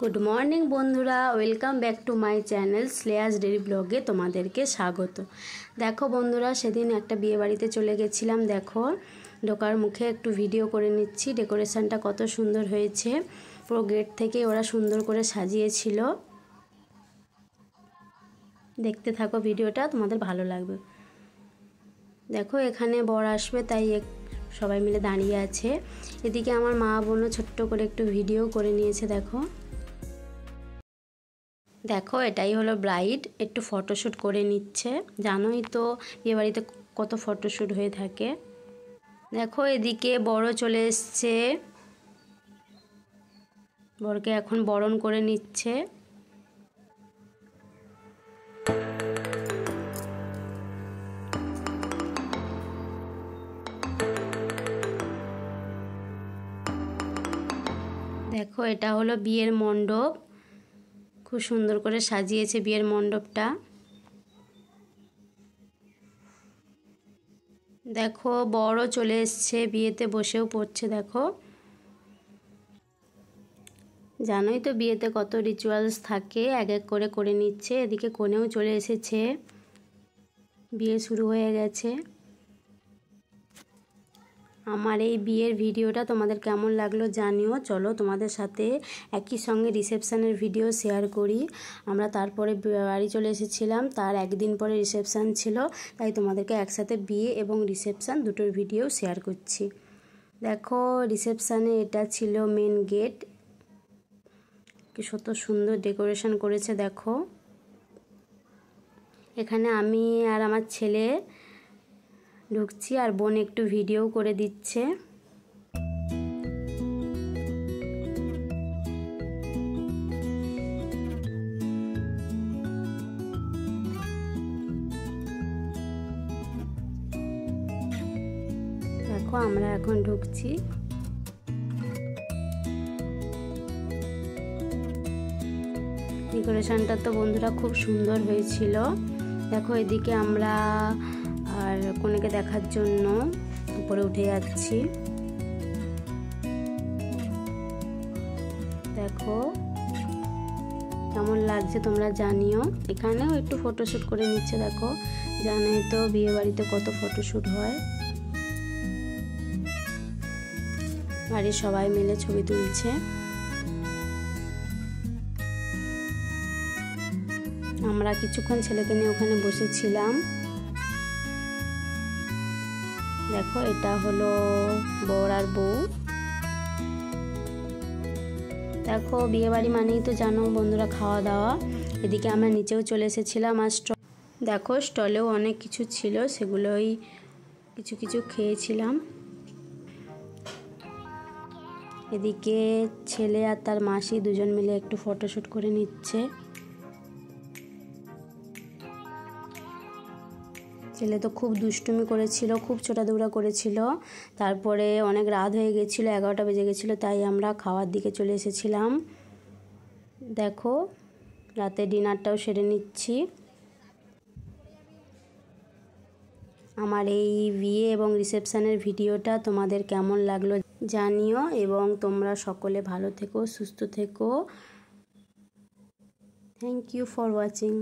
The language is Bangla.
गुड मर्निंग बंधुरा welcome back to my channel स्लेयास डेली ब्लगे तुम्हादेरके स्वागत। देखो बंधुरा सेदिन एक बिये बाड़ीते चले गेछिलाम। देखो ढोकार मुखे एकटू भिडियो करे निচ্ছি। डेकोरेशनटा कत सुंदर हयेछे, पुरो गेट थेके ओरा सुंदर करे साजिয়েছিল। देखते थाको भिडियोटा, तुम्हादेर भालो लागबे। देखो एखाने बर आसबे ताई सबाई मिले दाঁড়িয়ে আছে। এদিকে আমার মা বোনও ছোট্ট করে একটু ভিডিও করে নিয়েছে। দেখো দেখো এটাই হলো ব্রাইড, একটু ফটোশ্যুট করে নিচ্ছে। জানোই তো বিয়ে বাড়িতে কত ফটোশ্যুট হয়ে থাকে। দেখো এদিকে বড় চলে এসছে, বরকে এখন বরণ করে নিচ্ছে। देखो এটা হলো বিয়ের মণ্ডপ, খুব সুন্দর করে সাজিয়েছে বিয়ের মণ্ডপটা। দেখো বড় চলে এসেছে, বিয়েতে বসেও পড়ছে। দেখো জানোই তো বিয়েতে কত রিচুয়ালস থাকে, এক এক করে করে নিচ্ছে। এদিকে কোণেও চলে এসেছে, বিয়ে শুরু হয়ে গেছে। আমার এই বিয়ের ভিডিওটা তোমাদের কেমন লাগলো জানিও। চলো তোমাদের সাথে একই সঙ্গে রিসেপশনের ভিডিও শেয়ার করি। আমরা তারপরে বাড়ি চলে এসেছিলাম, তার একদিন পরে রিসেপশন ছিল, তাই তোমাদেরকে একসাথে বিয়ে এবং রিসেপশন দুটোর ভিডিও শেয়ার করছি। দেখো রিসেপশনে এটা ছিল মেন গেট, কি কত সুন্দর ডেকোরেশন করেছে। দেখো এখানে আমি আর আমার ছেলে ঢুকছি, আর বোন একটু ভিডিও করে দিচ্ছে। দেখো আমরা এখন ঢুকছি। ডেকোরেশনটা তো বন্ধুরা খুব সুন্দর হয়েছিল। দেখো এদিকে আমরা আর কনেকে দেখার জন্য উপরে উঠে যাচ্ছি। দেখো কেমন লাগছে তোমরা জানিও। এখানেও একটু ফটোশ্যুট করে নিচ্ছে। দেখো জানোই তো বিয়ে বাড়িতে কত ফটোশ্যুট হয়, বাড়ির সবাই মিলে ছবি তুলছে। আমরা কিছুক্ষণ ছেলেকে নিয়ে ওখানে বসেছিলাম। দেখো এটা হলো বর আর বউ। দেখো বিয়ে বাড়ি মানেই তো জানো বন্ধুরা খাওয়া দাওয়া। এদিকে আমরা নিচেও চলে এসেছিলাম। আর দেখো স্টলেও অনেক কিছু ছিল, সেগুলোই কিছু কিছু খেয়েছিলাম। এদিকে ছেলে আর তার মাসি দুজন মিলে একটু ফটোশ্যুট করে নিচ্ছে। ছেলে তো খুব দুষ্টুমি করেছিল, খুব ছোটাদৌড়া করেছিল। তারপরে অনেক রাত হয়ে গেছিলো, 11টা বেজে গেছিলো, তাই আমরা খাওয়ার দিকে চলে এসেছিলাম। দেখো রাতে ডিনারটাও সেরে নিচ্ছি। আমার এই বিয়ে এবং রিসেপশনের ভিডিওটা তোমাদের কেমন লাগলো জানিও, এবং তোমরা সকলে ভালো থেকো, সুস্থ থেকো। Thank you for watching.